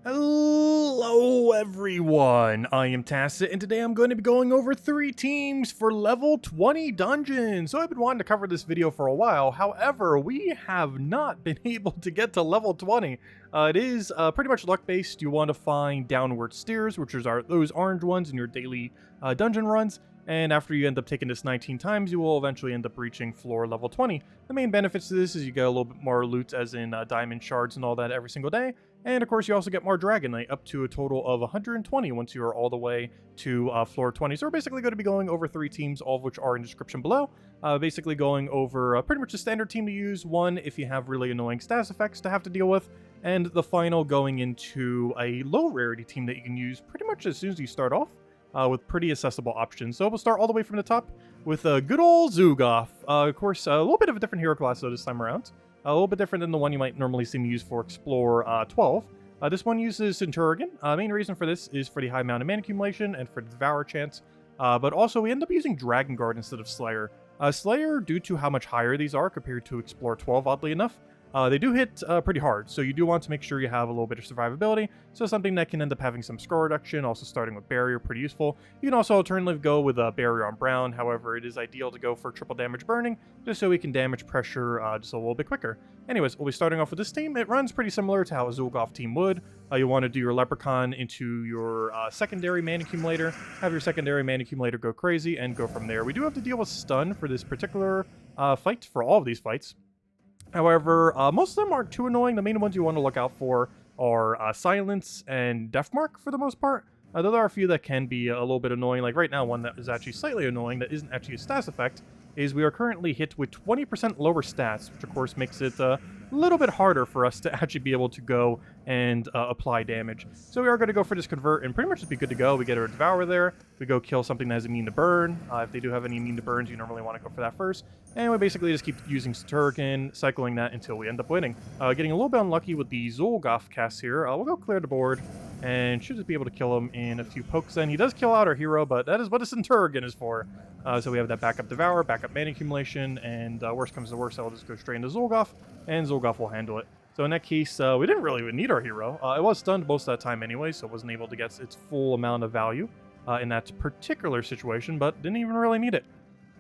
Hello everyone, I am Tacit, and today I'm going to be going over 3 teams for level 20 dungeons. So I've been wanting to cover this video for a while, however, we have not been able to get to level 20. It is pretty much luck-based. You want to find downward steers, which are those orange ones in your daily dungeon runs, and after you end up taking this 19 times, you will eventually end up reaching floor level 20. The main benefits to this is you get a little bit more loot, as in diamond shards and all that every single day. And of course, you also get more Dragonite, up to a total of 120 once you are all the way to floor 20. So we're basically going to be going over 3 teams, all of which are in the description below. Basically going over pretty much a standard team to use, one if you have really annoying status effects to have to deal with, and the final going into a low rarity team that you can use pretty much as soon as you start off. With pretty accessible options. So we'll start all the way from the top with good old Zuul'goth. Of course, a little bit of a different hero class though this time around. A little bit different than the one you might normally see me use for Explore 12. This one uses Zuul'goth. Main reason for this is for the high amount of mana accumulation and for the Devour chance. But also we end up using Dragon Guard instead of Slayer. Slayer, due to how much higher these are compared to Explore 12, oddly enough, they do hit pretty hard, so you do want to make sure you have a little bit of survivability. So something that can end up having some score reduction, also starting with Barrier, pretty useful. You can also alternatively go with a Barrier on Brown, however, it is ideal to go for triple damage burning, just so we can damage pressure just a little bit quicker. Anyways, we'll be starting off with this team. It runs pretty similar to how a Zuul'goth team would. You want to do your Leprechaun into your secondary mana accumulator, have your secondary mana accumulator go crazy, and go from there. We do have to deal with stun for this particular fight, for all of these fights. However, most of them aren't too annoying. The main ones you want to look out for are Silence and Deathmark for the most part. Though there are a few that can be a little bit annoying. Like right now, one that is actually slightly annoying that isn't actually a status effect is we are currently hit with 20% lower stats, which of course makes it a little bit harder for us to actually be able to go and apply damage. So we are going to go for this Convert and pretty much just be good to go. We get our Devour there. We go kill something that has immune to burn. If they do have any immune to burns, you normally want to go for that first. And we basically just keep using Zuul'goth, cycling that until we end up winning. Getting a little bit unlucky with the Zuul'goth cast here. We'll go clear the board and should just be able to kill him in a few pokes then. He does kill out our hero, but that is what a Zuul'goth is for. So we have that backup Devour, backup mana accumulation, and worst comes to worst, I'll just go straight into Zuul'goth, and Zuul'goth will handle it. So in that case, we didn't really even need our hero. It was stunned most of that time anyway, so it wasn't able to get its full amount of value in that particular situation, but didn't even really need it.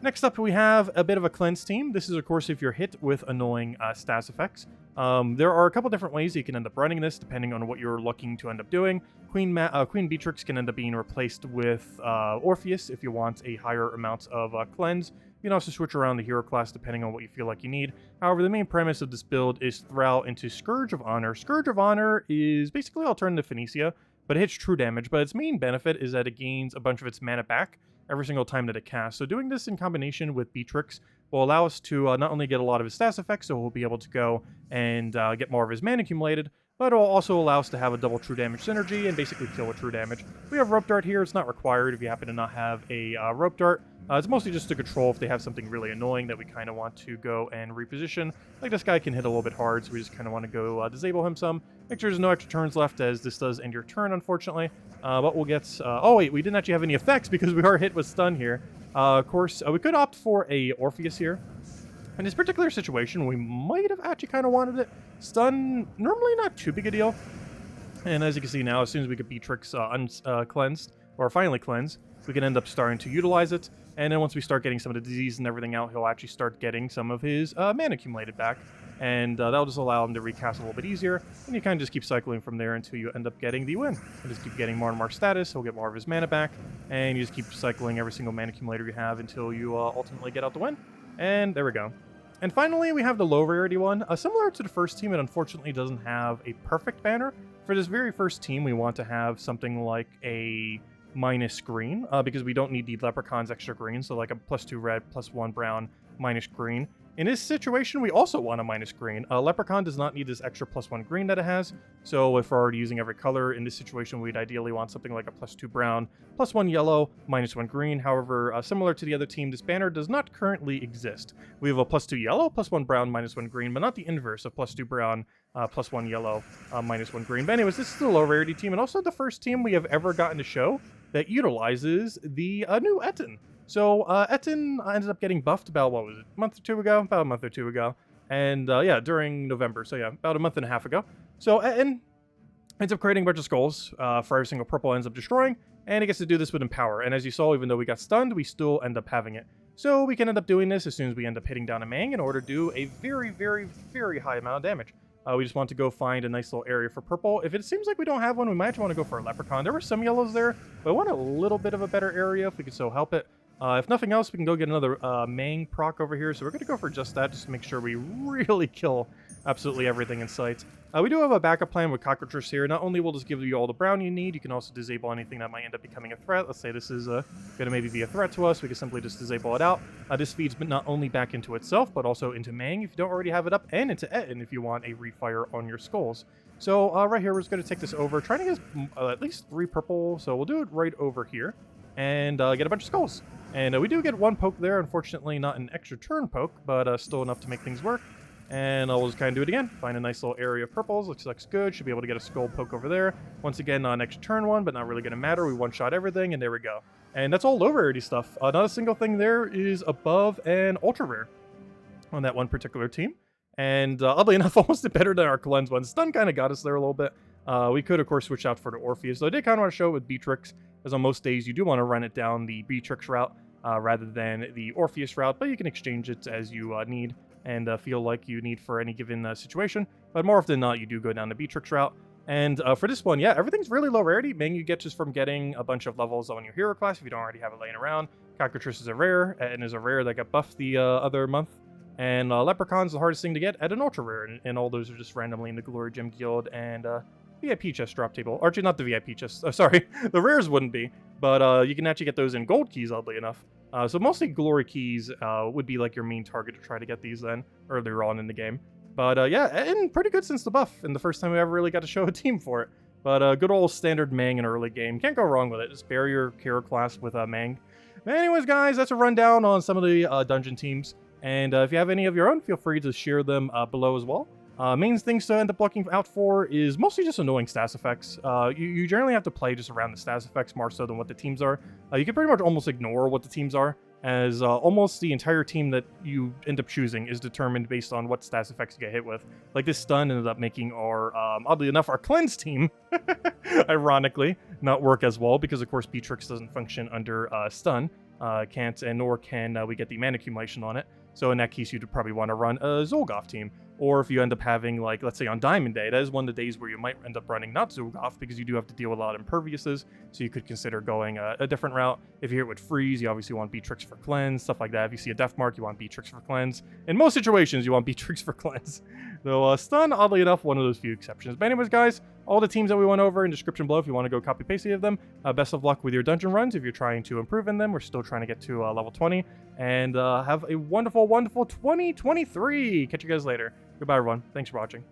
Next up, we have a bit of a cleanse team. This is, of course, if you're hit with annoying status effects. There are a couple different ways you can end up running this, depending on what you're looking to end up doing. Queen Beatrix can end up being replaced with Orpheus if you want a higher amount of cleanse. You can also switch around the hero class depending on what you feel like you need. However, the main premise of this build is throw into Scourge of Honor. Scourge of Honor is basically alternative Phoenicia, but it hits true damage. But its main benefit is that it gains a bunch of its mana back every single time that it casts. So doing this in combination with Beatrix will allow us to not only get a lot of his stats effects, so we'll be able to go and get more of his mana accumulated, but it will also allow us to have a double true damage synergy and basically kill with true damage. We have Rope Dart here. It's not required if you happen to not have a Rope Dart. It's mostly just to control if they have something really annoying that we kind of want to go and reposition. Like this guy can hit a little bit hard, so we just kind of want to go disable him some. Make sure there's no extra turns left, as this does end your turn, unfortunately. But we'll get... oh wait, we didn't actually have any effects because we are hit with stun here. Of course, we could opt for a Orpheus here. In this particular situation, we might have actually kind of wanted it. Stun, normally not too big a deal. And as you can see now, as soon as we get Beatrix cleansed, or finally cleansed, we can end up starting to utilize it. And then once we start getting some of the disease and everything out, he'll actually start getting some of his mana accumulated back. And that'll just allow him to recast a little bit easier. And you kind of just keep cycling from there until you end up getting the win. And just keep getting more and more status, he'll get more of his mana back. And you just keep cycling every single mana accumulator you have until you ultimately get out the win. And there we go. And finally, we have the low rarity one. Similar to the first team, it unfortunately doesn't have a perfect banner. For this very first team, we want to have something like a minus green, because we don't need the Leprechaun's extra green, so like a +2 red, +1 brown, minus green. In this situation, we also want a minus green. Leprechaun does not need this extra +1 green that it has, so if we're already using every color, in this situation, we'd ideally want something like a +2 brown, +1 yellow, -1 green. However, similar to the other team, this banner does not currently exist. We have a +2 yellow, +1 brown, -1 green, but not the inverse of +2 brown, +1 yellow, -1 green. But anyways, this is the low rarity team, and also the first team we have ever gotten to show that utilizes the new Etten. So Etten ended up getting buffed about, what was it, a month or two ago? About a month or two ago. And yeah, during November. So yeah, about a month and a half ago. So Etten ends up creating a bunch of skulls for every single purple ends up destroying, and it gets to do this with Empower. And as you saw, even though we got stunned, we still end up having it. So we can end up doing this as soon as we end up hitting down a Mang in order to do a very, very, very high amount of damage. We just want to go find a nice little area for purple. If it seems like we don't have one, we might want to go for a Leprechaun. There were some yellows there, but I want a little bit of a better area if we could so help it. If nothing else, we can go get another Mang proc over here. So we're going to go for just that, just to make sure we really kill absolutely everything in sight. We do have a backup plan with Cockroaches here. Not only will this give you all the brown you need, you can also disable anything that might end up becoming a threat. Let's say this is going to maybe be a threat to us. We can simply just disable it out. This feeds not only back into itself, but also into Mang if you don't already have it up, and into Etten if you want a refire on your skulls. So right here, we're just going to take this over, trying to get at least 3 purple. So we'll do it right over here and get a bunch of skulls. And we do get 1 poke there. Unfortunately, not an extra turn poke, but still enough to make things work. And we'll just kind of do it again. Find a nice little area of purples. Looks good. Should be able to get a skull poke over there. Once again, not an extra turn one, but not really going to matter. We one-shot everything, and there we go. And that's all low rarity stuff. Not a single thing there is above an ultra rare on that one particular team. And oddly enough, almost did better than our cleanse one. Stun kind of got us there a little bit. We could, of course, switch out for the Orpheus. So I did kind of want to show it with Beatrix, as on most days you do want to run it down the Beatrix route rather than the Orpheus route, but you can exchange it as you need and feel like you need for any given situation. But more often than not, you do go down the Beatrix route. And for this one, yeah, everything's really low rarity. Mang you get just from getting a bunch of levels on your hero class if you don't already have it laying around. Cockatrice is a rare, and is a rare that got buffed the other month. And Leprechaun's the hardest thing to get at an ultra rare, and all those are just randomly in the Glory Gem Guild and VIP chest drop table. Or actually, not the VIP chest. Oh, sorry, the rares wouldn't be, but you can actually get those in gold keys, oddly enough. So mostly glory keys would be like your main target to try to get these then earlier on in the game. But yeah, and pretty good since the buff, and the first time we ever really got to show a team for it. But good old standard Mang in early game. Can't go wrong with it. Just bury your hero class with Mang. But anyways, guys, that's a rundown on some of the dungeon teams. And if you have any of your own, feel free to share them below as well. Main things to end up looking out for is mostly just annoying stats effects. You generally have to play just around the stats effects more so than what the teams are. You can pretty much almost ignore what the teams are, as almost the entire team that you end up choosing is determined based on what stats effects you get hit with. Like this stun ended up making our, oddly enough, our cleanse team, ironically, not work as well because, of course, Beatrix doesn't function under stun. Can't, and nor can we get the mana accumulation on it. So in that case, you'd probably want to run a Zuul'goth team. Or if you end up having, like, let's say on Diamond Day, that is one of the days where you might end up running not Zuul'goth because you do have to deal with a lot of imperviouses, so you could consider going a different route. If you're hit with Freeze, you obviously want Beatrix for Cleanse, stuff like that. If you see a Death Mark, you want Beatrix for Cleanse. In most situations, you want Beatrix for Cleanse. Though Stun, oddly enough, one of those few exceptions. But anyways, guys, all the teams that we went over in description below if you want to go copy-paste any of them. Best of luck with your dungeon runs if you're trying to improve in them. We're still trying to get to level 20. And have a wonderful, wonderful 2023. Catch you guys later. Goodbye, everyone. Thanks for watching.